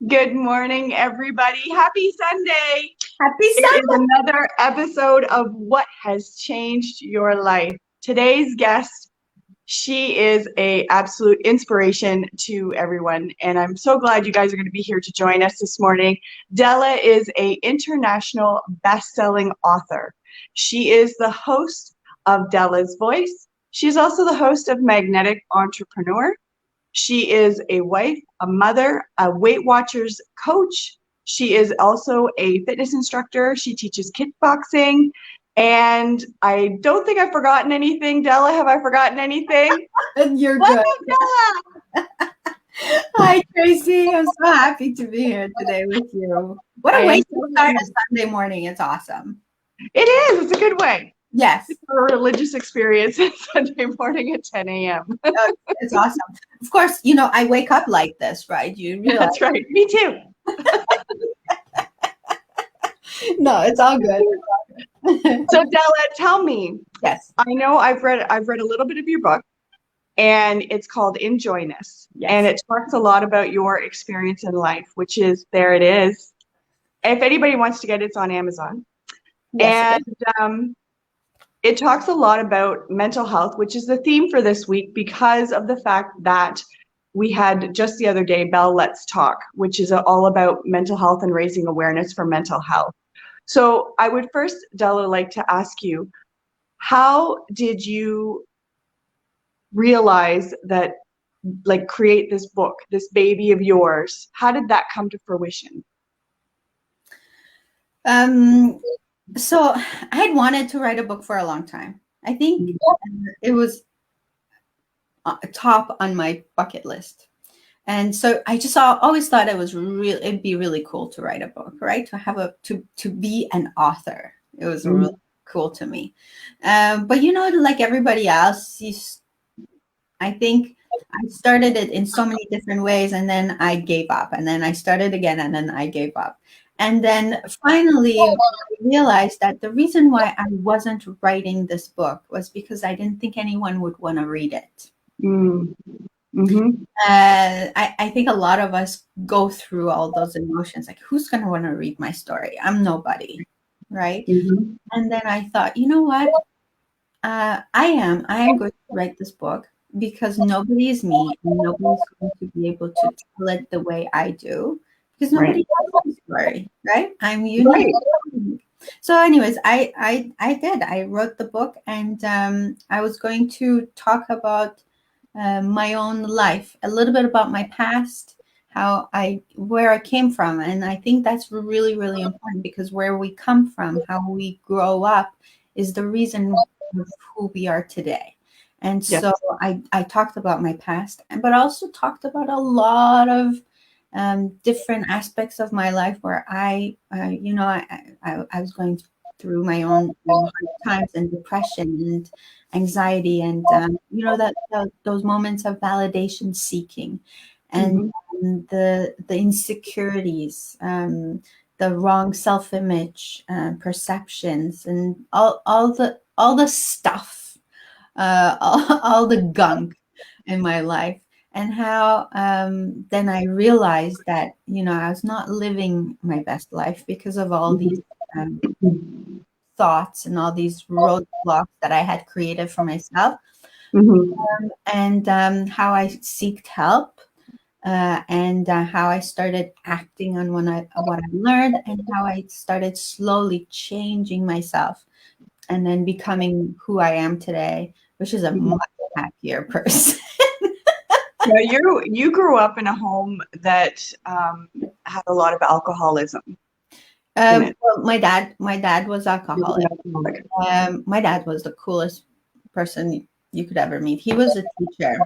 Good morning, everybody. Happy Sunday. Happy It is Sunday. another episode of What Has Changed Your Life. Today's guest, she is a absolute inspiration to everyone, and I'm so glad you guys are going to be here to join us this morning. Dela is a international best-selling author. She is the host of Dela's Voice. She's also the host of Magnetic Entrepreneur. She is a wife, a mother, a Weight Watchers coach. She is also a fitness instructor. She teaches kickboxing. And I don't think I've forgotten anything. Dela, have I forgotten anything? You're What's good. up, Dela? Hi, Tracy. I'm so happy to be here today with you. What I a way am to so start happy. a Sunday morning. It's awesome. It is. It's a good way. Yes, It's a religious experience Sunday morning at 10 a.m. it's awesome. Of course, I wake up like this, right? You realize. That's right. Me too. No, it's all good. So Dela, tell me. Yes. I know I've read a little bit of your book. And it's called Joyness. Yes. And it talks a lot about your experience in life, which is, there it is. If anybody wants to get it, it's on Amazon. Yes. And it talks a lot about mental health, which is the theme for this week because of the fact that we had just the other day Bell Let's Talk, which is all about mental health and raising awareness for mental health. So I would first, Dela, like to ask you, how did you realize that, like, create this book, this baby of yours? How did that come to fruition? So I had wanted to write a book for a long time. I think it was top on my bucket list. And so I just always thought it'd be really cool to write a book, right? To be an author. It was really cool to me. But like everybody else, I think I started it in so many different ways, and then I gave up, and then I started again, and then I gave up. And then finally I realized that the reason why I wasn't writing this book was because I didn't think anyone would want to read it. Mm-hmm. I think a lot of us go through all those emotions. Like, who's going to want to read my story? I'm nobody, right? Mm-hmm. And then I thought, you know what? I am going to write this book because nobody is me, and nobody's going to be able to tell it the way I do because Right. nobody has my story, right? I'm unique. Right. So, anyways, I did. I wrote the book, and I was going to talk about my own life, a little bit about my past, where I came from. And I think that's really, really important because where we come from, how we grow up is the reason of who we are today. And Yes. so I talked about my past, but also talked about a lot of different aspects of my life where I was going through my own hard times and depression and anxiety and those moments of validation seeking and the insecurities, the wrong self-image perceptions, and all the stuff, all the gunk in my life. And how then I realized that I was not living my best life because of all these um, thoughts and all these roadblocks that I had created for myself, and how I seeked help, and how I started acting on what I learned, and how I started slowly changing myself, and then becoming who I am today, which is a much happier person. Yeah, you grew up in a home that had a lot of alcoholism in it. Well, my dad was alcoholic. Alcoholic. My dad was the coolest person you could ever meet. He was a teacher,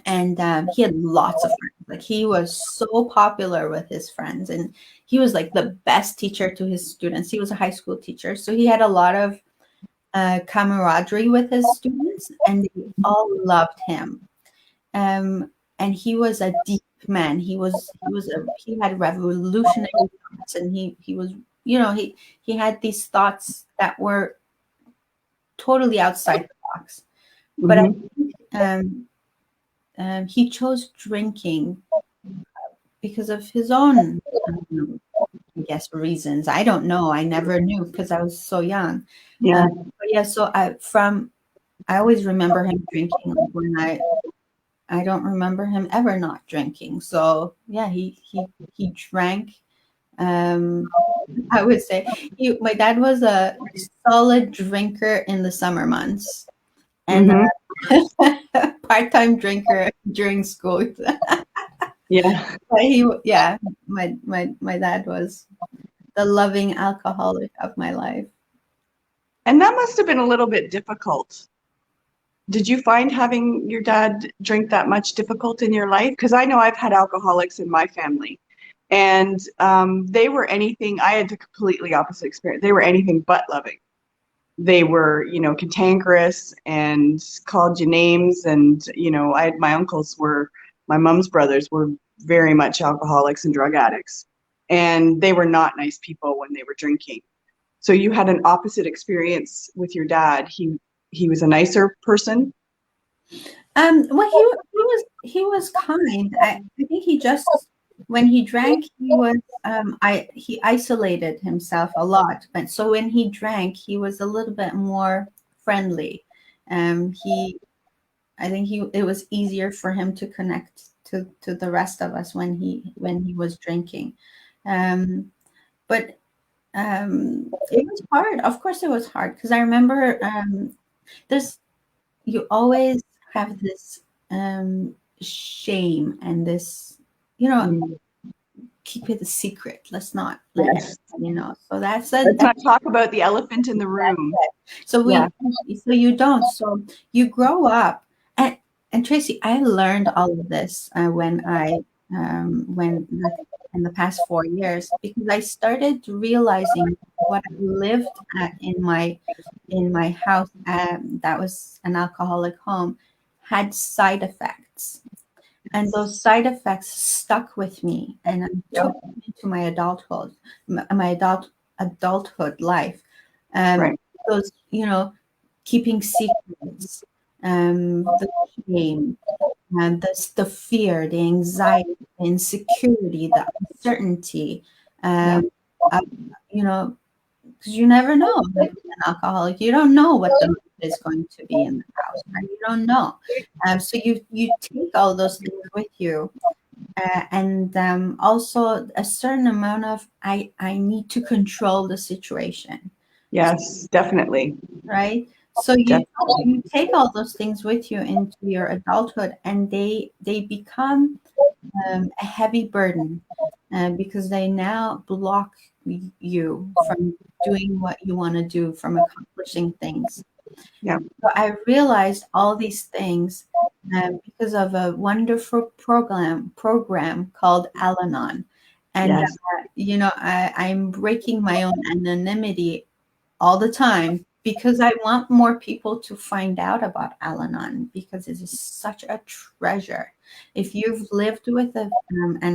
and he had lots of friends. Like, he was so popular with his friends, and he was like the best teacher to his students. He was a high school teacher, so he had a lot of camaraderie with his students, and they all loved him. And he was a deep man. He had revolutionary thoughts, and he was, he had these thoughts that were totally outside the box. But I think he chose drinking because of his own, I guess, reasons. I don't know. I never knew because I was so young. Yeah. But yeah, so I always remember him drinking, like, when I don't remember him ever not drinking. So yeah, he drank. Um, I would say my dad was a solid drinker in the summer months and Hmm. a part-time drinker during school. Yeah. But yeah, my dad was the loving alcoholic of my life. And that must have been a little bit difficult. Did you find having your dad drink that much difficult in your life? Because I know I've had alcoholics in my family, and they were anything, I had the completely opposite experience. They were anything but loving. They were, cantankerous and called you names. And, my uncles were, my mom's brothers were very much alcoholics and drug addicts. And they were not nice people when they were drinking. So you had an opposite experience with your dad. He was a nicer person. Well, he was kind. I think he just, when he drank, he isolated himself a lot. But so when he drank, he was a little bit more friendly. He I think it was easier for him to connect to the rest of us when he was drinking. Um, but it was hard. Of course, it was hard because I remember, there's you always have this shame and this, Mm. keep it a secret. Let's not let Yes. everybody know. So Let's not talk about the elephant in the room. so Yeah. you don't. So you grow up, and Tracy, I learned all of this when in the past 4 years, because I started realizing what I lived at in my house, that was an alcoholic home, had side effects. And those side effects stuck with me, and I Yep. took them into my adulthood life. Right. Those, keeping secrets, the shame, and the fear, the anxiety, the insecurity, the uncertainty. Yeah. Um, uh, you know, because you never know. Like, with an alcoholic, you don't know what the mood is going to be in the house, right? You don't know. So you take all those things with you, and also a certain amount of I need to control the situation, Yes, definitely. right? So Definitely. you take all those things with you into your adulthood, and they become a heavy burden, because they now block you from doing what you want to do, from accomplishing things. Yeah. So I realized all these things, because of a wonderful program called Al-Anon. And Yes. I'm breaking my own anonymity all the time because I want more people to find out about Al-Anon, because it is such a treasure. If you've lived with an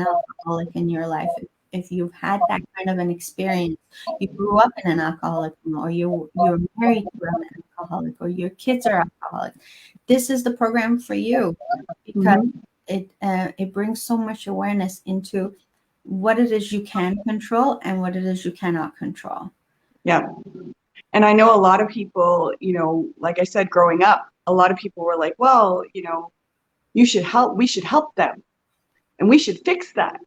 alcoholic in your life, if you've had that kind of an experience, you grew up in an alcoholic home, or you're married to an alcoholic, or your kids are alcoholic, this is the program for you, because Hmm. it brings so much awareness into what it is you can control and what it is you cannot control. Yeah. And I know a lot of people, like I said, growing up, a lot of people were like, well, you should help, we should help them and we should fix that.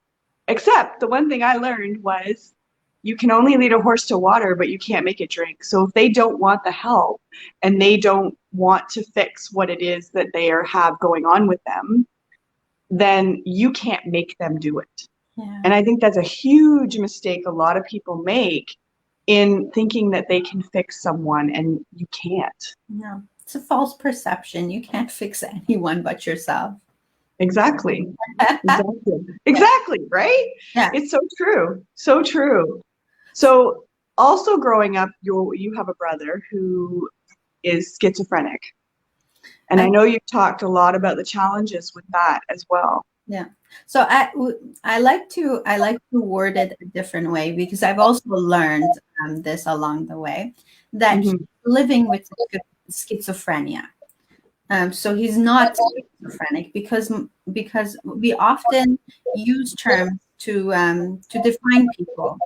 Except the one thing I learned was you can only lead a horse to water, but you can't make it drink. So if they don't want the help and they don't want to fix what it is that have going on with them, then you can't make them do it. Yeah. And I think that's a huge mistake a lot of people make in thinking that they can fix someone, and you can't. No, it's a false perception. You can't fix anyone but yourself. Exactly. Exactly. Yeah. Exactly, right? Yeah. It's so true. So true. So also growing up, you have a brother who is schizophrenic. And I I, know you've talked a lot about the challenges with that as well. yeah. So I like to word it a different way, because I've also learned this along the way, that he's Hmm. living with schizophrenia. So he's not schizophrenic because we often use terms to define people.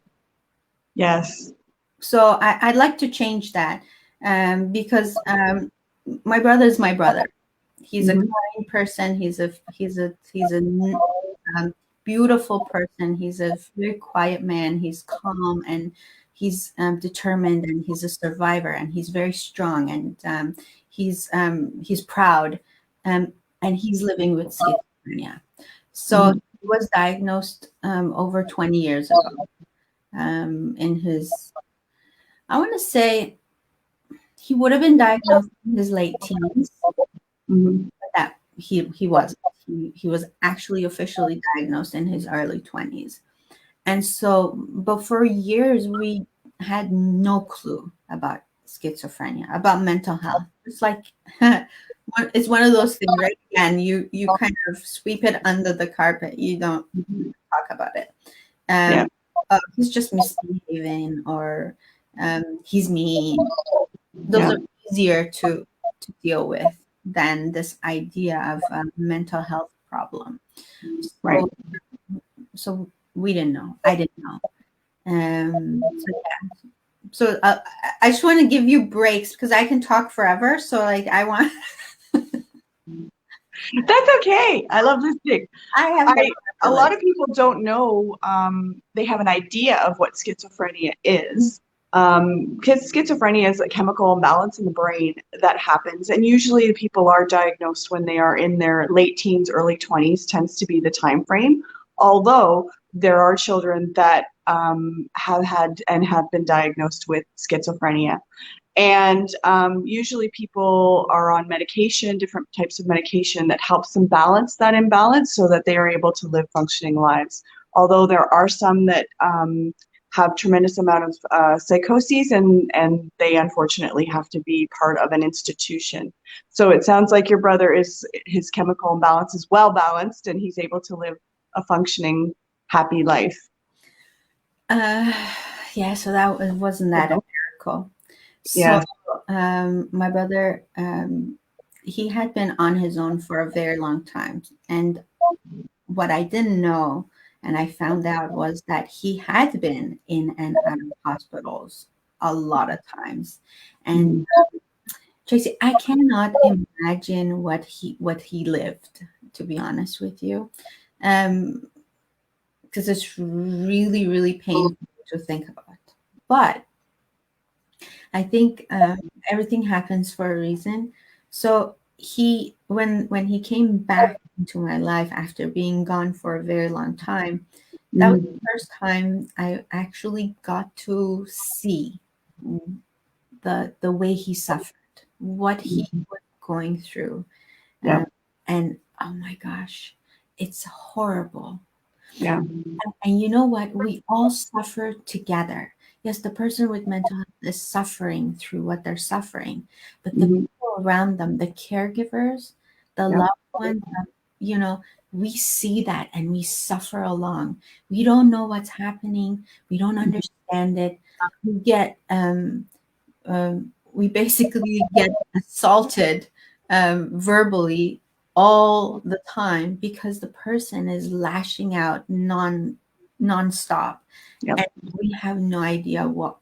Yes. So I'd like to change that, because my brother is my brother. He's a Mhm. kind person. He's a beautiful person. He's a very quiet man. He's calm, and he's determined, and he's a survivor, and he's very strong, and he's proud, um, and he's living with schizophrenia. So Mhm. he was diagnosed over 20 years ago. In his, I want to say, he would have been diagnosed in his late teens, Mhm. but that he wasn't. He was actually officially diagnosed in his early 20s. And so, but for years, we had no clue about schizophrenia, about mental health. It's like, it's one of those things, right? And you kind of sweep it under the carpet. You don't Mhm. talk about it. Yeah. Um, he's just misbehaving, or he's mean. Those Yeah. are easier to deal with than this idea of a mental health problem. Right. So we didn't know. I didn't know. So yeah. So I just want to give you breaks because I can talk forever. So like I want, That's okay. I love listening. I have the I A lot privilege. of people don't know, they have an idea of what schizophrenia is. Because schizophrenia is a chemical imbalance in the brain that happens, and usually people are diagnosed when they are in their late teens, early 20s tends to be the time frame. Although there are children that have had and have been diagnosed with schizophrenia. And usually people are on medication, different types of medication that helps them balance that imbalance so that they are able to live functioning lives. Although there are some that have tremendous amount of psychoses, and they unfortunately have to be part of an institution. So it sounds like your brother his chemical imbalance is well balanced and he's able to live a functioning, happy life. Uh, yeah. So wasn't that a miracle? So Yeah. my brother, he had been on his own for a very long time, and what I didn't know, and I found out, was that he had been in and out of hospitals a lot of times. And Mhm. Tracy, I cannot imagine what he lived, to be honest with you, um, because it's really, really painful to think about. But I think everything happens for a reason. So when he came back into my life after being gone for a very long time, that was Mhm. the first time I actually got to see the way he suffered, what he Mhm. was going through, Yeah. and oh my gosh, it's horrible. Yeah. And you know what? We all suffer together. Yes, the person with mental health is suffering through what they're suffering, but the Mhm. people around them, the caregivers, the Yeah. loved ones, you know, we see that and we suffer along. We don't know what's happening. We don't understand it. We basically get assaulted verbally all the time because the person is lashing out nonstop, Yep. and we have no idea what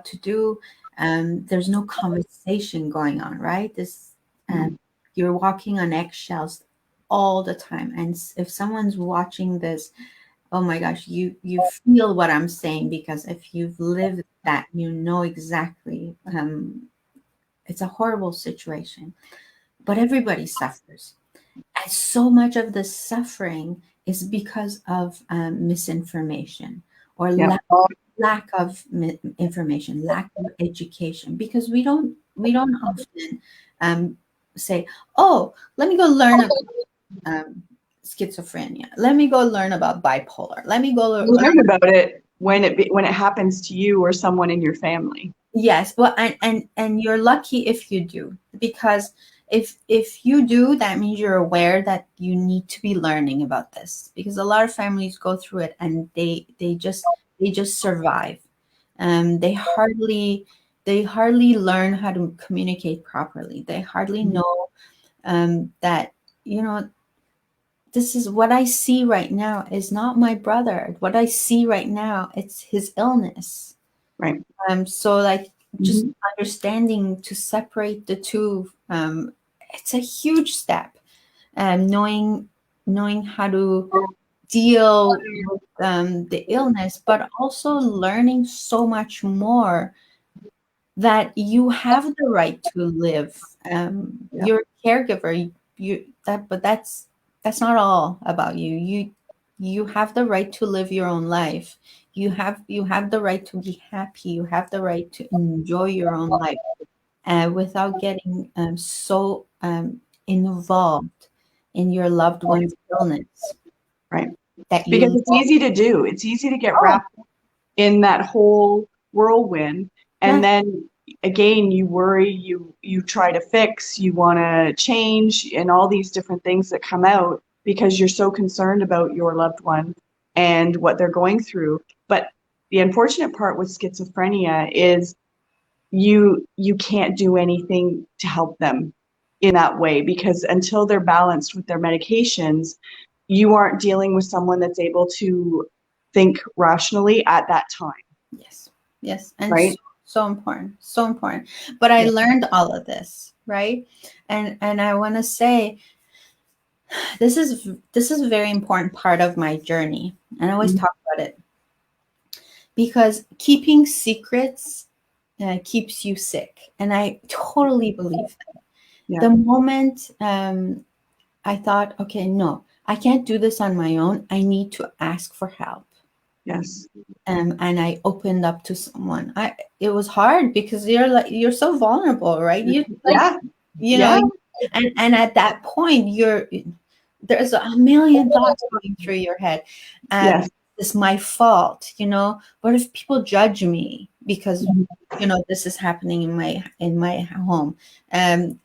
to do. There's no conversation going on, right? Mhm. You're walking on eggshells all the time, and if someone's watching this, oh my gosh, you feel what I'm saying, because if you've lived that, you know exactly. It's a horrible situation, but everybody suffers, and so much of the suffering is because of misinformation, or Yep. lack of information, lack of education, because we don't often um, say, "Oh, let me go learn about schizophrenia. Let me go learn about bipolar. Let me go You learn about it when when it happens to you or someone in your family. Yes, well, and you're lucky if you do, because if you do, that means you're aware that you need to be learning about this, because a lot of families go through it and they just survive. They hardly they hardly learn how to communicate properly. They hardly know that, you know, this is what I see right now is not my brother. What I see right now, it's his illness. Right. So like just Hmm. understanding to separate the two, it's a huge step. Knowing how to deal with the illness, but also learning so much more that you have the right to live. Yeah. You're a caregiver. But that's not all about you. You have the right to live your own life. You have the right to be happy. You have the right to enjoy your own life, without getting so involved in your loved one's illness Right. that Because you it's easy to do. It's easy to get oh wrapped in that whole whirlwind, and yeah. then again you worry, you try to fix, you want to change, and all these different things that come out because you're so concerned about your loved one and what they're going through. But the unfortunate part with schizophrenia is you can't do anything to help them in that way, because until they're balanced with their medications, you aren't dealing with someone that's able to think rationally at that time, Yes, yes, and so, right? so important, so important. But I Yeah. learned all of this, right? And I want to say this is a very important part of my journey, and I always Mhm. talk about it because keeping secrets keeps you sick, and I totally believe that. Yeah. The moment I thought, okay, no, I can't do this on my own. I need to ask for help. Yes. And I opened up to someone. It was hard because you're so vulnerable, right? You like, Yeah. you know, Yeah. and at that point there's a million thoughts going through your head. Yes. It's my fault, what if people judge me because Mhm. this is happening in my home.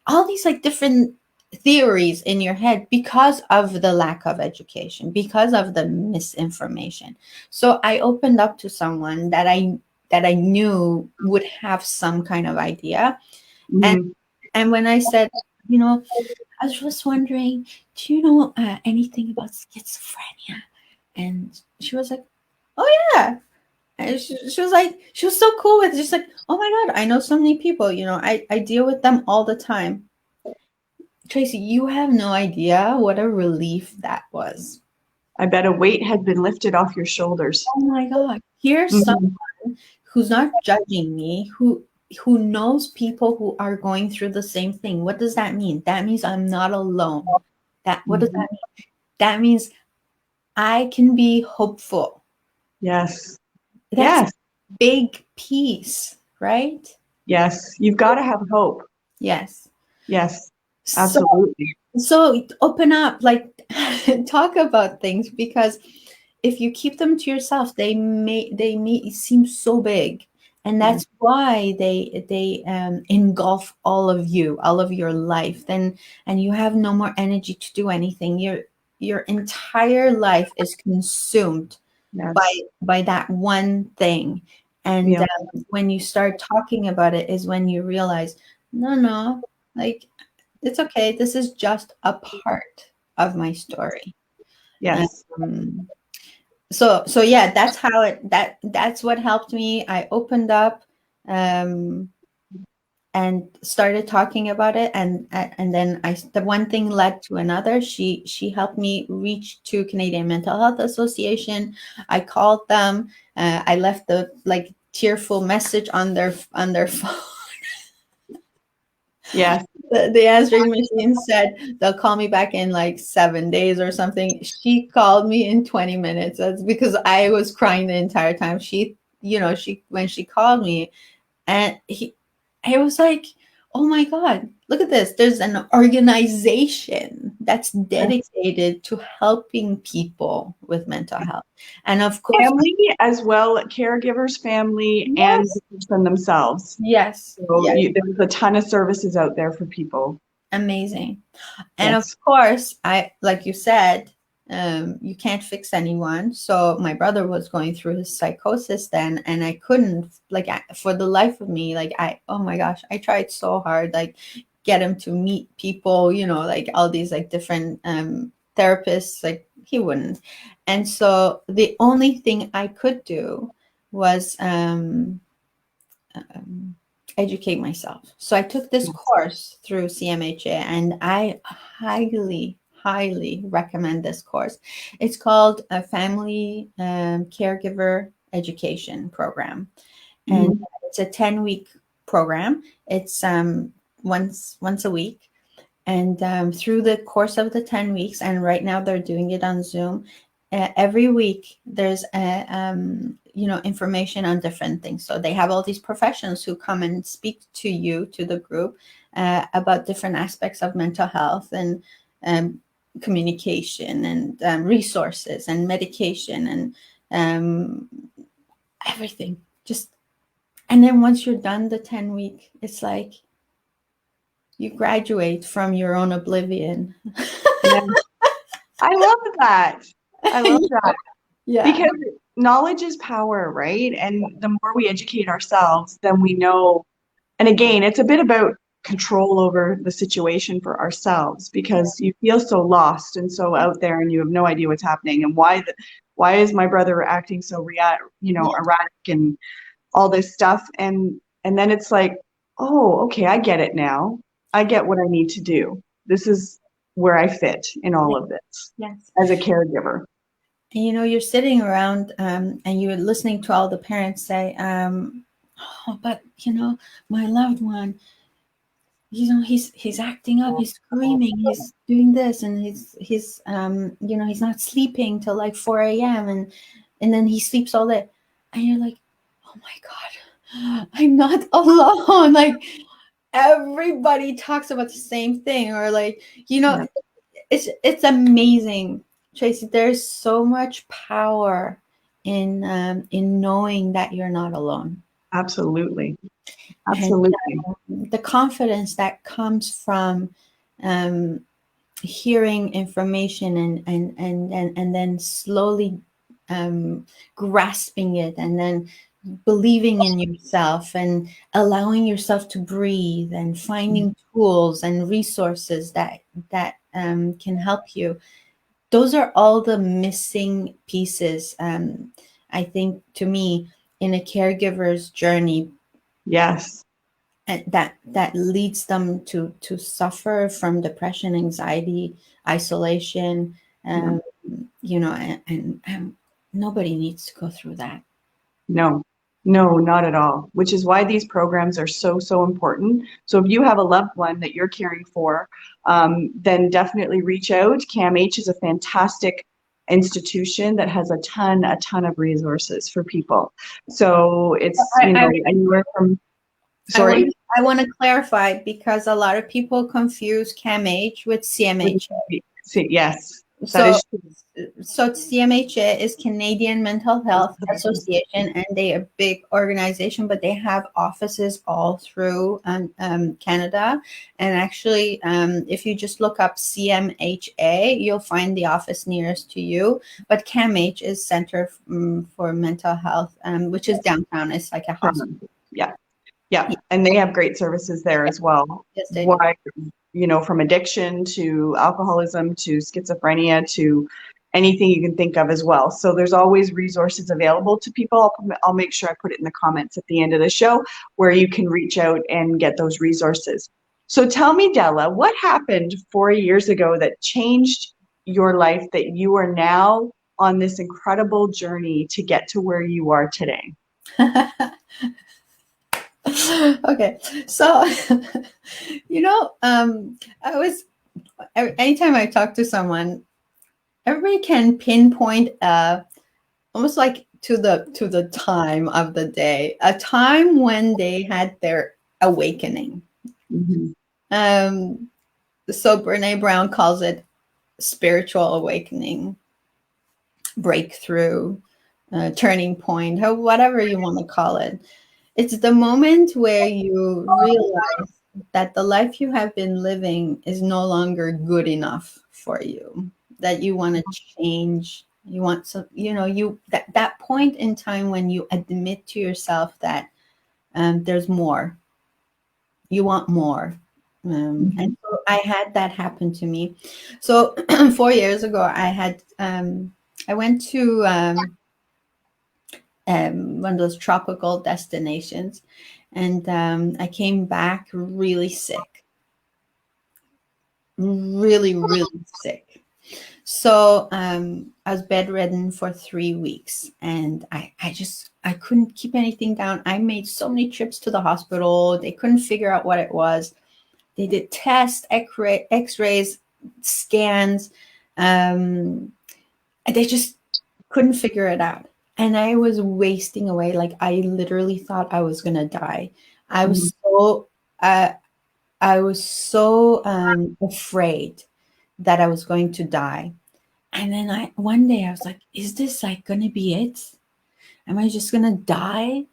All these like different theories in your head because of the lack of education, because of the misinformation. So I opened up to someone that I knew would have some kind of idea. And Mhm. and when I said, you know, I was just wondering, do you know anything about schizophrenia? And she was like, oh yeah. And she was like, she was so cool with it. Just like, oh my God, I know so many people, I deal with them all the time. Tracy, you have no idea what a relief that was. I bet a weight had been lifted off your shoulders. Oh my God. Here's Mhm. someone who's not judging me, who knows people who are going through the same thing. What does that mean? That means I'm not alone. What does Mhm. that mean? That means I can be hopeful. Yes. That's a Yes. big piece, right? Yes. You've got to have hope. Yes. Yes. So Absolutely. so open up, like talk about things, because if you keep them to yourself, they may seem so big, and Yeah. that's why they engulf all of you, all of your life. Then and you have no more energy to do anything. Your entire life is consumed by Yes. by that one thing. And Yeah. when you start talking about it is when you realize, no, like, it's okay. This is just a part of my story. Yes. Um, so yeah, that's what helped me. I opened up, um, and started talking about it, and then the one thing led to another. She helped me reach to Canadian Mental Health Association. I called them. I left the like tearful message on their phone. Yes. The answering machine said they'll call me back in like 7 days or something. She called me in 20 minutes. That's because I was crying the entire time. When she called me, and I was like, oh my God, look at this. There's an organization that's dedicated to helping people with mental health. And of course, Family as well, caregivers, family, and yes, the person themselves. yes, So yes, there's a ton of services out there for people. amazing. And of Yes. course, like you said, You can't fix anyone. So my brother was going through his psychosis then, and I couldn't, like, for the life of me, like, oh my gosh, I tried so hard, like, get him to meet people, like all these like different therapists, like he wouldn't. And so the only thing I could do was educate myself. So I took this course through CMHA, and I highly recommend this course. It's called a Family Caregiver Education Program, and Mhm. it's a 10-week program. It's once a week, and through the course of the 10 weeks, and right now they're doing it on Zoom, every week there's information on different things. So they have all these professionals who come and speak to you, to the group, about different aspects of mental health and communication and resources and medication and everything. Just, and then once you're done the 10-week, it's like you graduate from your own oblivion. Yeah. I love that. I love that Yeah. because knowledge is power, right? And the more we educate ourselves, then we know. And again, it's a bit about control over the situation for ourselves because you feel so lost and so out there and you have no idea what's happening and why is my brother acting so Yeah. erratic and all this stuff and then it's like, oh, okay, I get it now. I get what I need to do. This is where I fit in all of this Yes. as a caregiver. And you're sitting around and you're listening to all the parents say, oh, but my loved one, he's acting up, he's screaming, he's doing this, and he's not sleeping till like 4 a.m. and then he sleeps all day. And you're like, oh my God, I'm not alone. Like, everybody talks about the same thing, or like, Yeah, it's amazing, Tracy. There's so much power in knowing that you're not alone, absolutely. and Absolutely. the confidence that comes from um, hearing information and then slowly grasping it, and then believing in yourself and allowing yourself to breathe and finding tools and resources that can help you. Those are all the missing pieces, I think, to me, in a caregiver's journey, Yes. and that leads them to suffer from depression, anxiety, isolation, Yeah. um, and nobody needs to go through that. No, no, not at all, which is why these programs are so, so important. So if you have a loved one that you're caring for, then definitely reach out. CAMH is a fantastic institution that has a ton of resources for people. So it's, I, I anywhere from, I want sorry? I want to clarify, because a lot of people confuse CAMH with CMH. Yes, that So is true. CMHA is Canadian Mental Health Association, and they are a big organization, but they have offices all through Canada. And actually, if you just look up CMHA, you'll find the office nearest to you. But CAMH is Center for Mental Health, which is downtown. It's like a hospital. Yeah. Yeah, and they have great services there as well. Yes, they do. Why, from addiction to alcoholism to schizophrenia to anything you can think of as well. So there's always resources available to people. I'll make sure I put it in the comments at the end of the show where you can reach out and get those resources. So tell me, Della, what happened 4 years ago that changed your life that you are now on this incredible journey to get to where you are today? Okay, so I was anytime I talk to someone, everybody can pinpoint almost like to the time of the day, a time when they had their awakening. Mm-hmm. um so Brene Brown calls it spiritual awakening, breakthrough, turning point, or whatever you want to call it. It's the moment where you realize that the life you have been living is no longer good enough for you. that you want to change. You want some, that point in time when you admit to yourself that there's more. You want more. And so I had that happen to me. So 4 years ago, I went to one of those tropical destinations, and I came back really sick, really, really sick. So I was bedridden for 3 weeks, and I couldn't keep anything down. I made so many trips to the hospital. They couldn't figure out what it was. They did tests, X-rays, scans. They just couldn't figure it out. And I was wasting away. Like, I literally thought I was gonna die. I was so I was so afraid that I was going to die. And then one day I was like, is this like gonna be it? Am I just gonna die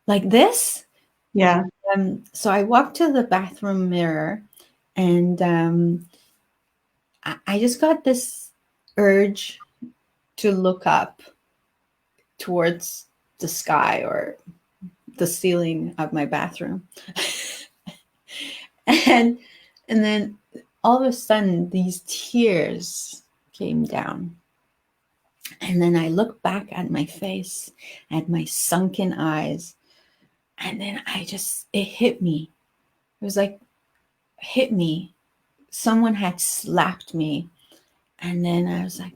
like this? Yeah. So I walked to the bathroom mirror, and I just got this urge to look up towards the sky or the ceiling of my bathroom. and and then all of a sudden these tears came down. And then I looked back at my face, at my sunken eyes, and then it hit me. It was like, hit me. Someone had slapped me. And then I was like,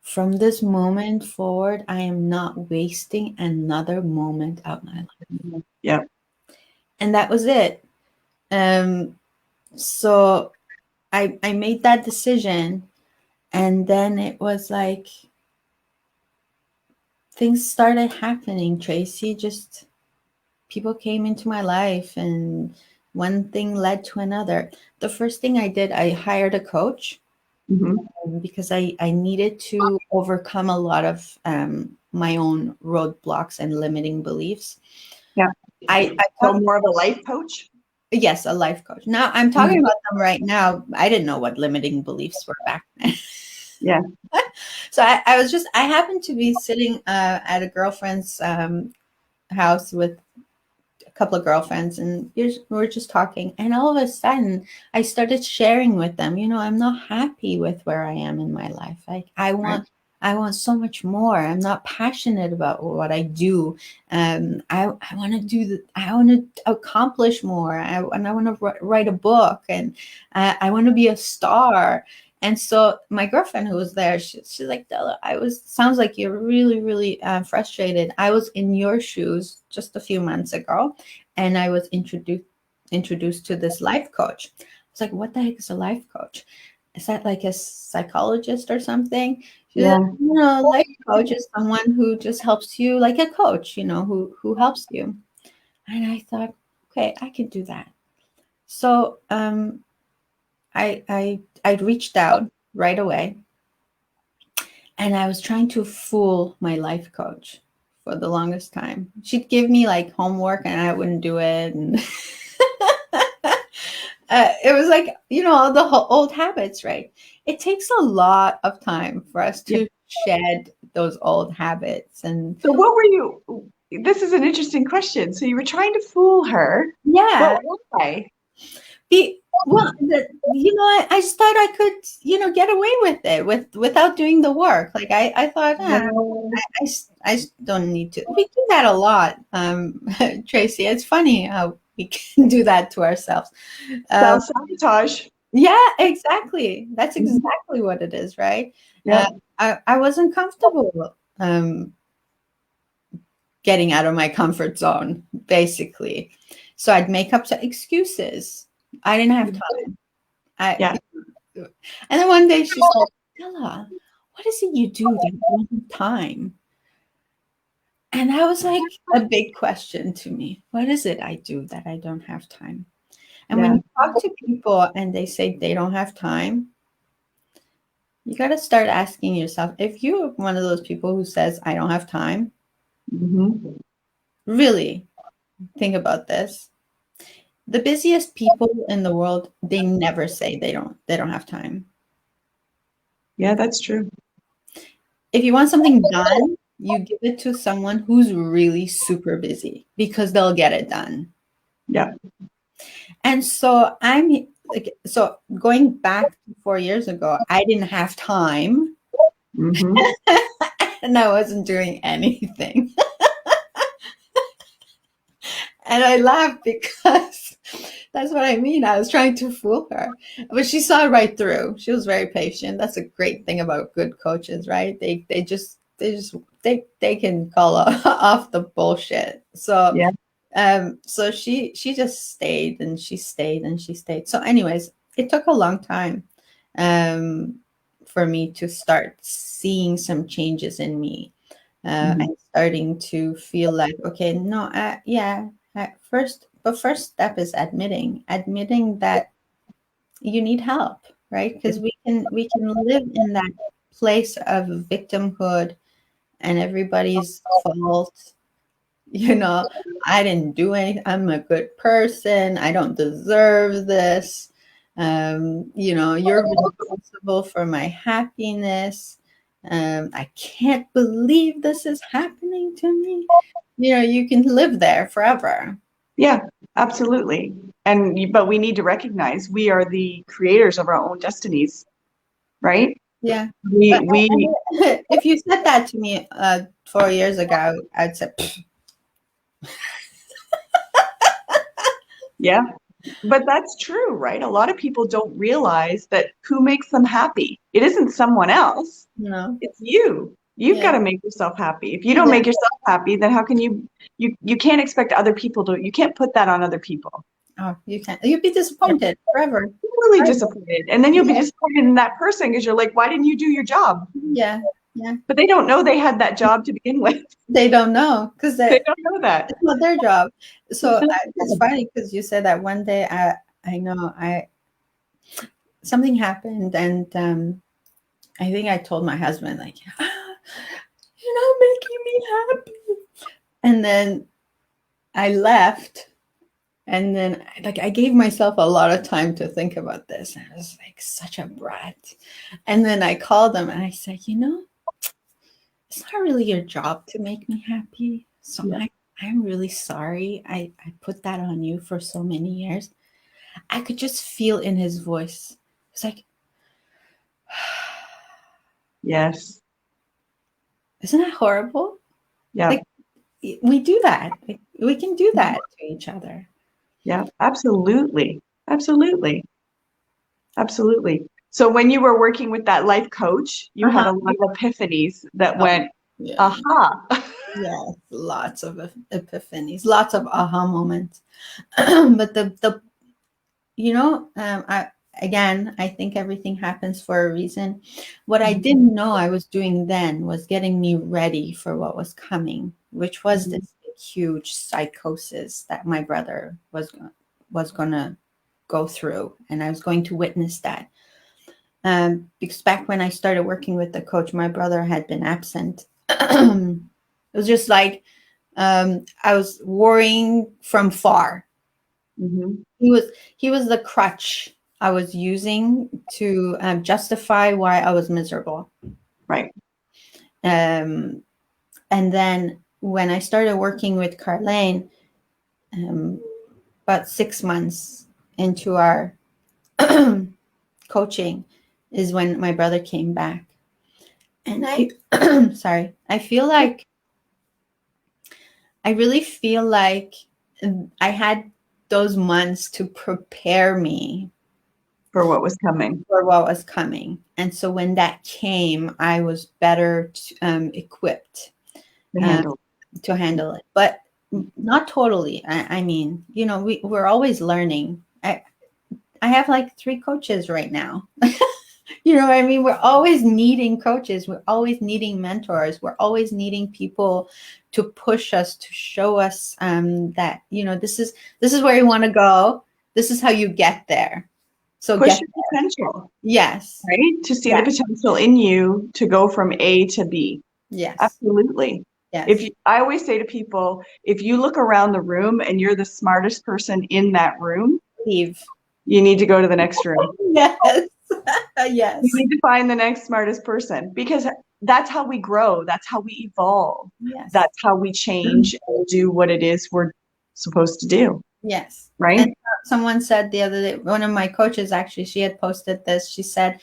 from this moment forward, I am not wasting another moment of my life. Yeah. And that was it. So I made that decision. And then it was like, things started happening, Tracy. Just people came into my life, and one thing led to another. The first thing I did, I hired a coach. Because I needed to overcome a lot of my own roadblocks and limiting beliefs. Yeah. I So more of a life coach? Yes, a life coach. Now I'm talking about them right now. I didn't know what limiting beliefs were back then. Yeah. So I happened to be sitting at a girlfriend's house with a couple of girlfriends, and we're just talking, and all of a sudden I started sharing with them, I'm not happy with where I am in my life. I want so much more. I'm not passionate about what I do. I want to I want to accomplish more. And I want to write a book, and I want to be a star. And so my girlfriend who was there, she's like, Dela, sounds like you're really, really frustrated. I was in your shoes just a few months ago, and I was introduced to this life coach. I was like, what the heck is a life coach? Is that like a psychologist or something? She's Yeah. like, life coach is someone who just helps you, like a coach, who helps you. And I thought, okay, I can do that. So I reached out right away, and I was trying to fool my life coach for the longest time. She'd give me like homework, and I wouldn't do it, and it was like, all the old habits, right? It takes a lot of time for us to shed those old habits. And so what were you? This is an interesting question. So you were trying to fool her. yeah, why? I just thought I could, get away with it without doing the work. Like I thought, I don't need to. We do that a lot, Tracy. It's funny how we can do that to ourselves. Self-sabotage. Yeah, exactly. That's exactly what it is, right? Yeah. I wasn't comfortable getting out of my comfort zone, basically. So I'd make up excuses. I didn't have time. And then one day she's like, Dela, what is it you do that you don't have time? And that was like a big question to me. What is it I do that I don't have time? And when you talk to people and they say they don't have time, you got to start asking yourself, if you're one of those people who says, I don't have time, really think about this. The busiest people in the world, they never say they don't have time. Yeah, that's true. If you want something done, you give it to someone who's really super busy because they'll get it done. Yeah. And so I'm like, so going back 4 years ago, I didn't have time Mm-hmm. and I wasn't doing anything. And I laughed because that's what I mean. I was trying to fool her, but she saw right through. She was very patient. That's a great thing about good coaches, right? They can call off the bullshit. So Yeah. so she just stayed and she stayed and she stayed. So anyways, it took a long time um for me to start seeing some changes in me. Mm-hmm. I'm starting to feel like, okay, no, yeah, first step is admitting that you need help, right? Because we can live in that place of victimhood and everybody's fault. You know, I didn't do anything. I'm a good person. I don't deserve this. You're responsible for my happiness. I can't believe this is happening to me. You can live there forever. Yeah, absolutely. But we need to recognize we are the creators of our own destinies, right? Yeah. But We if you said that to me 4 years ago, I'd say, "Pfft, Yeah, but that's true, right? A lot of people don't realize that who makes them happy? It isn't someone else. no, It's you. You've got yeah, to make yourself happy. If you don't yeah. make yourself happy, then how can you can't expect other people to, you can't put that on other people. Oh, you can't. You'd be disappointed forever. You're really Right? disappointed. And then you'll be Yeah, disappointed in that person because you're like, why didn't you do your job? yeah, yeah. But they don't know they had that job to begin with. They don't know because They it's don't know that. not their job. It's So not it's funny because you said that one day. I know I something happened, and I think I told my husband like, you're not making me happy. And then I left, and then like I gave myself a lot of time to think about this. And I was like such a brat. And then I called him and I said, it's not really your job to make me happy. So yeah. I'm really sorry. I put that on you for so many years. I could just feel in his voice. It's like, Yes. isn't that horrible? Yeah. Like we do that. Like, we can do that to each other. Yeah. Absolutely. Absolutely. Absolutely. So when you were working with that life coach, you had Uh-huh. a lot of epiphanies that Oh, went, yeah. aha. Yeah. Lots of epiphanies, lots of aha moments. But the I think everything happens for a reason. What I didn't know I was doing then was getting me ready for what was coming, which was Mhm. this huge psychosis that my brother was gonna go through, and I was going to witness that. Because back when I started working with the coach, my brother had been absent. It was just like I was worrying from far. Mhm. He was the crutch I was using to justify why I was miserable. Right. Um, and then when I started working with Carlene, um, about 6 months into our coaching, is when my brother came back. And sorry, I really feel like I had those months to prepare me For what was coming for what was coming. And so when that came, I was better equipped to um, handle. to handle it. But not totally. I mean, we're always learning. I have like 3 coaches right now. You know what I mean? We're always needing coaches. We're always needing mentors. We're always needing people to push us, to show us that, this is where you want to go. This is how you get there. So Push get your there. potential, Yes. right? To see the Yeah. potential in you to go from A to B. Yes. Absolutely. Yes. I always say to people, if you look around the room and you're the smartest person in that room, Leave. you need to go to the next room. Yes. Yes. We need to find the next smartest person because that's how we grow. That's how we evolve. Yes. That's how we change and do what it is we're supposed to do. Yes. Right? And someone said the other day, one of my coaches actually, she had posted this. She said,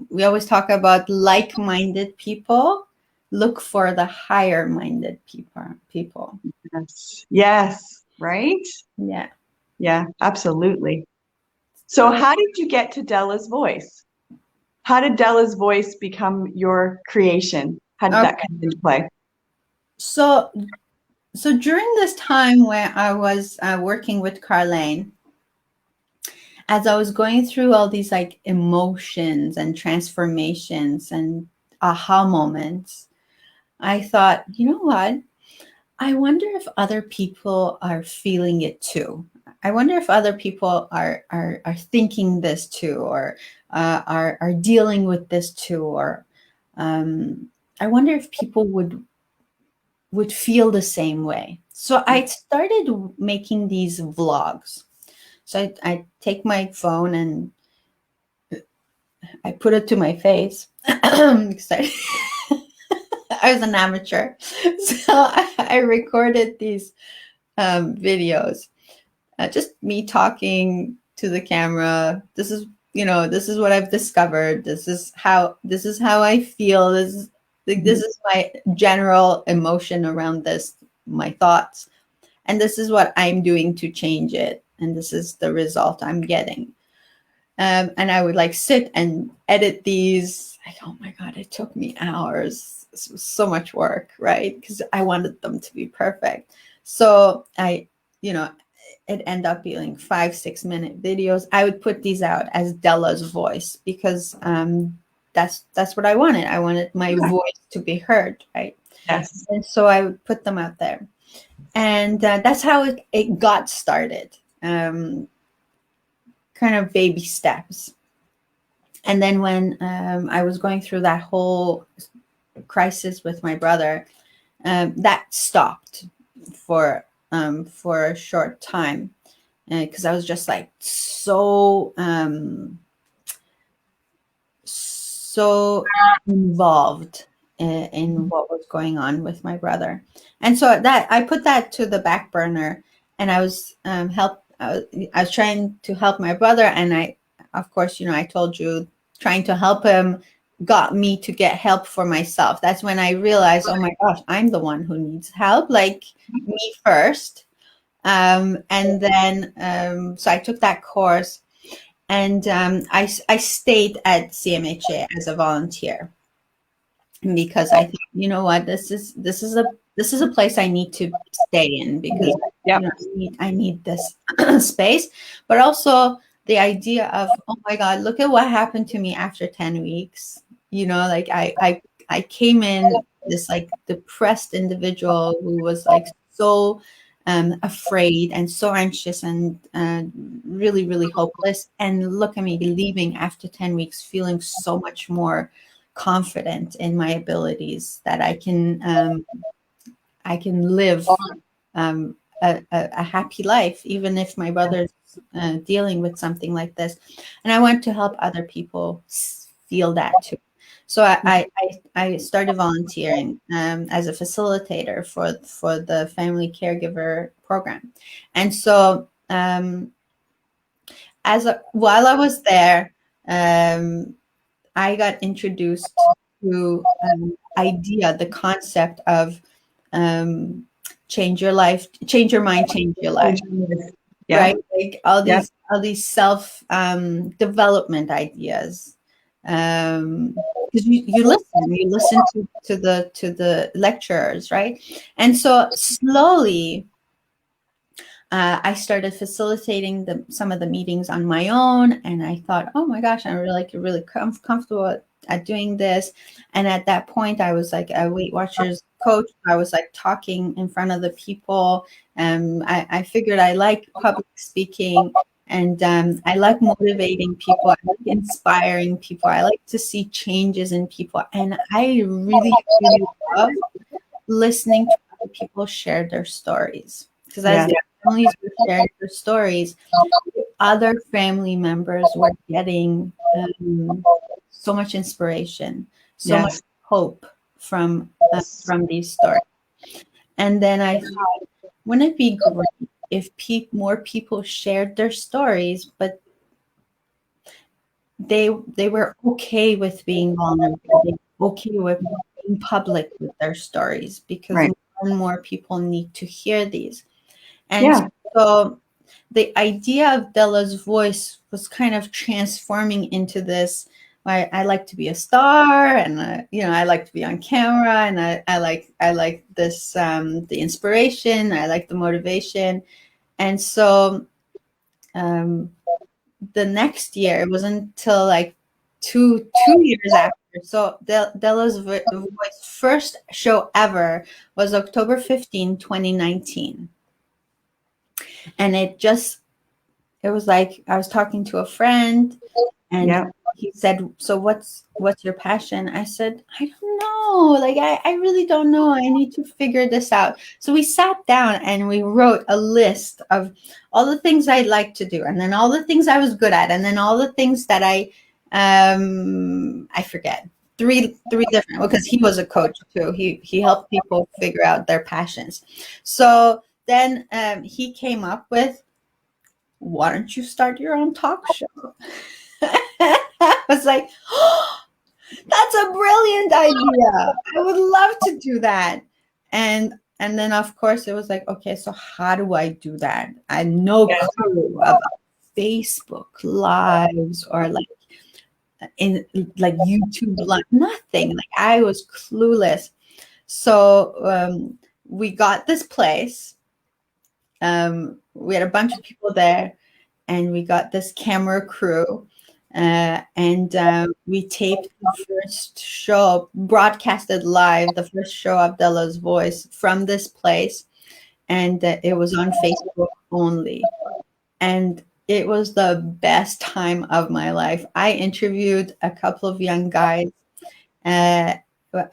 we always talk about like-minded people. Look for the higher-minded people. Yes. Yes. Right? Yeah. Yeah, absolutely. So how did you get to Della's voice? How did Della's voice become your creation? How did Okay. that come into play? So, so during this time where I was working with Carlene, as I was going through all these like emotions and transformations and aha moments, I thought, you know what? I wonder if other people are feeling it too. I wonder if other people are thinking this too, or are dealing with this too, or I wonder if people would feel the same way. So I started making these vlogs. So I take my phone and I put it to my face. Because I was an amateur, so I recorded these videos, just me talking to the camera. This is, this is what I've discovered. This is how I feel. This is my general emotion around this, my thoughts, and this is what I'm doing to change it, and this is the result I'm getting. And I would like sit and edit these. Like, oh my God, it took me hours. This was so much work, right? Because I wanted them to be perfect. So it ended up being 5-6 minute videos. I would put these out as Della's voice because that's what I wanted. I wanted my voice to be heard, right? Yes. And so I would put them out there. And that's how it got started. Kind of baby steps. And then when I was going through that whole crisis with my brother, that stopped for a short time because I was just like so involved in what was going on with my brother, and so that I put that to the back burner, and I was I was trying to help my brother, and of course, I told you, trying to help him got me to get help for myself. That's when I realized, oh my gosh, I'm the one who needs help, like me first. And then, so I took that course, and I stayed at CMHA as a volunteer because I think, you know what, this is a place I need to stay in because Yep. I need this space, but also the idea of, oh my God, look at what happened to me after 10 weeks. Like I came in this like depressed individual who was like so afraid and so anxious and really, really hopeless. And look at me leaving after 10 weeks, feeling so much more confident in my abilities that I can live a happy life, even if my brother's dealing with something like this. And I want to help other people feel that too. So I started volunteering as a facilitator for the family caregiver program. And so while I was there, I got introduced to the concept of change your life, change your mind, change your life. Yeah. Right? Like all these self development ideas. Because you listen to the lecturers, right? And so slowly I started facilitating some of the meetings on my own, and I thought, oh my gosh, I'm really comfortable at doing this. And at that point, I was like a Weight Watchers coach. I was like talking in front of the people. I figured I like public speaking, and I like motivating people. I like inspiring people. I like to see changes in people, and I really, really love listening to other people share their stories, because as the families were sharing their stories, other family members were getting so much inspiration, so much Yes. hope from these stories. And then I thought, wouldn't it be great if more people shared their stories, but they were okay with being vulnerable, they were okay with being public with their stories, because Right. more and more people need to hear these. And Yeah. so the idea of Dela's voice was kind of transforming into this. I like to be a star, and I like to be on camera, and I like this the inspiration. I like the motivation, and so um, the next year, it wasn't until like two years after. So Dela's voice first show ever was October 15, 2019, and it was like I was talking to a friend, and Yeah. he said, "So what's your passion?" I said, "I don't know. Like I really don't know. I need to figure this out." So we sat down and we wrote a list of all the things I'd like to do, and then all the things I was good at, and then all the things that I forget. Three different, because he was a coach too. He helped people figure out their passions. So then he came up with, "Why don't you start your own talk show?" I was like, oh, that's a brilliant idea. I would love to do that. And then of course it was like, okay, so how do I do that? I had no Yes. clue about Facebook lives, or like in like YouTube live, nothing. Like I was clueless. So we got this place. We had a bunch of people there, and we got this camera crew, and we taped the first show, broadcasted live the first show of Dela's voice from this place, and it was on Facebook only, and it was the best time of my life. I interviewed a couple of young guys uh,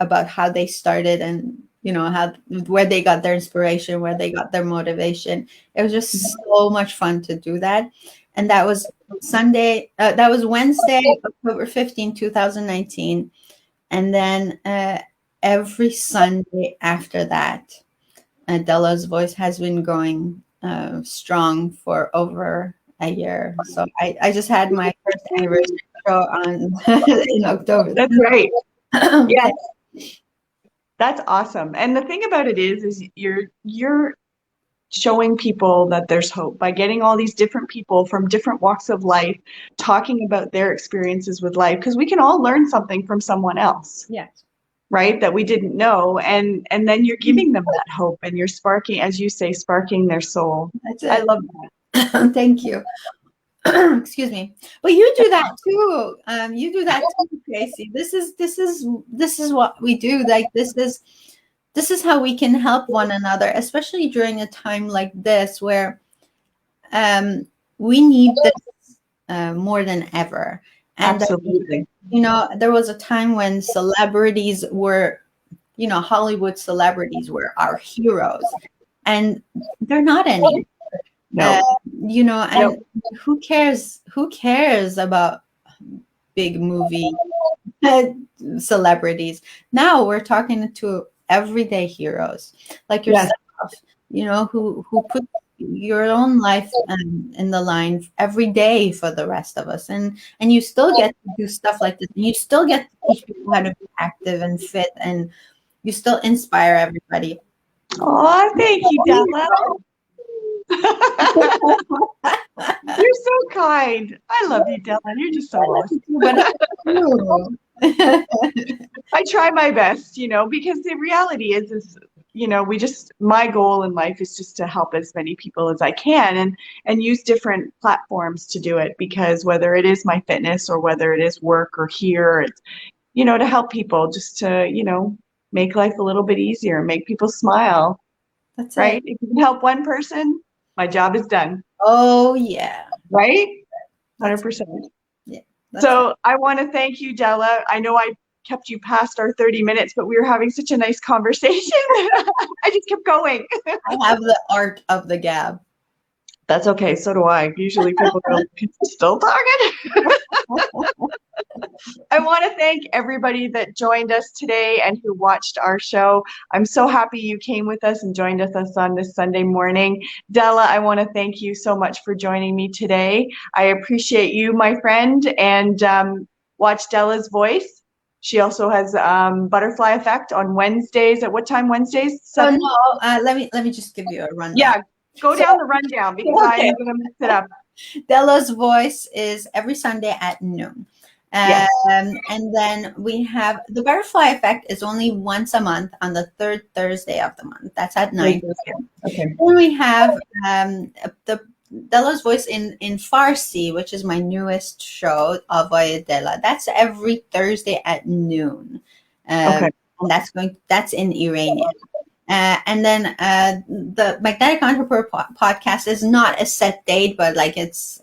about how they started, and how where they got their inspiration, where they got their motivation. It was just so much fun to do that. And that was Wednesday, October 2019. And then every Sunday after that, Della's voice has been going strong for over a year. So I just had my first anniversary show on in October. That's right. Yes. Thank That's awesome. And the thing about it is you're showing people that there's hope by getting all these different people from different walks of life talking about their experiences with life, because we can all learn something from someone else, Yes. right? That we didn't know, and then you're giving them that hope, and you're sparking, as you say, sparking their soul. That's I it. love that. Thank you. Excuse me. But you do that too. You do that too, Casey. This is what we do. Like this is how we can help one another, especially during a time like this where we need this more than ever. And Absolutely. there was a time when celebrities were, Hollywood celebrities were our heroes, and they're not anymore. No. And who cares? Who cares about big movie celebrities? Now we're talking to everyday heroes like yourself, who put your own life in the line every day for the rest of us, and you still get to do stuff like this, and you still get to teach people how to be active and fit, and you still inspire everybody. Oh, thank you, Dela. You're so kind. I love you, Dela. You're just so awesome. I try my best, because the reality is, my goal in life is just to help as many people as I can, and use different platforms to do it, because whether it is my fitness or whether it is work or here, it's, to help people, just to, make life a little bit easier, make people smile. That's right? it. If you can help one person, my job is done. Oh yeah. Right? 100%. Yeah. So I want to thank you, Dela. I know I kept you past our 30 minutes, but we were having such a nice conversation. I just kept going. I have the art of the gab. That's okay. So do I. Usually people go, still talking? I want to thank everybody that joined us today and who watched our show. I'm so happy you came with us and joined us on this Sunday morning. Dela, I want to thank you so much for joining me today. I appreciate you, my friend, and watch Dela's Voice. She also has Butterfly Effect on Wednesdays. At what time Wednesdays? Oh 7? no, let me just give you a rundown. Yeah, go So, down the rundown because okay. I'm going to mix it up. Dela's Voice is every Sunday at noon. Yes. And then we have the Butterfly Effect is only once a month on the third Thursday of the month. That's at 9 p.m. Okay. Then we have the Dela's Voice in Farsi, which is my newest show, Avoye Dela. That's every Thursday at noon. Okay. And that's in Iranian. And then the Magnetic Entrepreneur podcast is not a set date, but like it's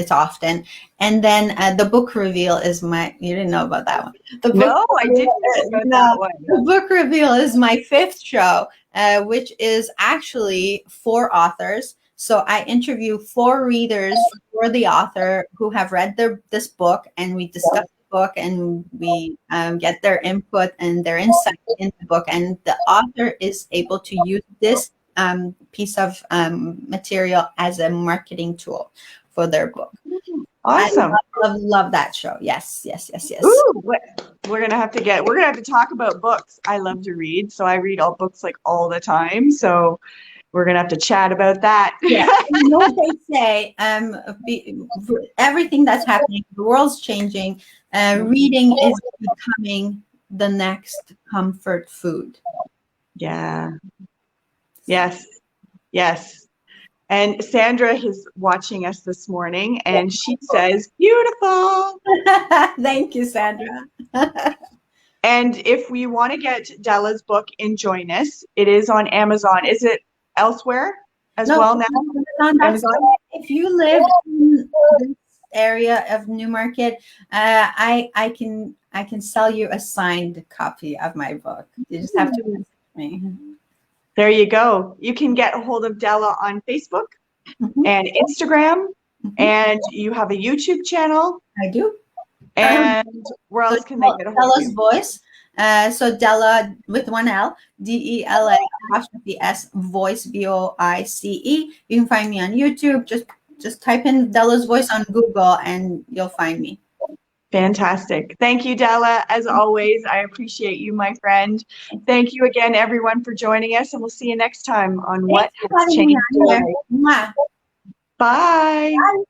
often. And then the book reveal is you didn't know about that one. No, I didn't know about that one. The book reveal is my 5th show, which is actually 4 authors. So I interview 4 readers for the author who have read this book, and we discuss the book, and we get their input and their insight in the book. And the author is able to use this piece of material as a marketing tool for their book. Awesome. I love that show. Yes. Ooh, we're gonna have to talk about books. I love to read, so I read all books like all the time. So we're gonna have to chat about that. Yeah, you know what they say. Everything that's happening, the world's changing. Reading is becoming the next comfort food. Yeah. Yes. And Sandra is watching us this morning, and she says, "Beautiful." Thank you, Sandra. And if we want to get Dela's book in Joyness, it is on Amazon. Is it elsewhere as well now? Amazon. If you live in this area of Newmarket, I can sell you a signed copy of my book. You just have to message me. There you go. You can get a hold of Dela on Facebook and Instagram, and you have a YouTube channel. I do. And where else can they get a hold Dela's of you? Voice. So Dela with one L, Dela S Voice VOICE. You can find me on YouTube. Just type in Dela's Voice on Google and you'll find me. Fantastic. Thank you, Dela. As always, I appreciate you, my friend. Thank you again, everyone, for joining us, and we'll see you next time on What Has Changed Your Life. Bye. Bye.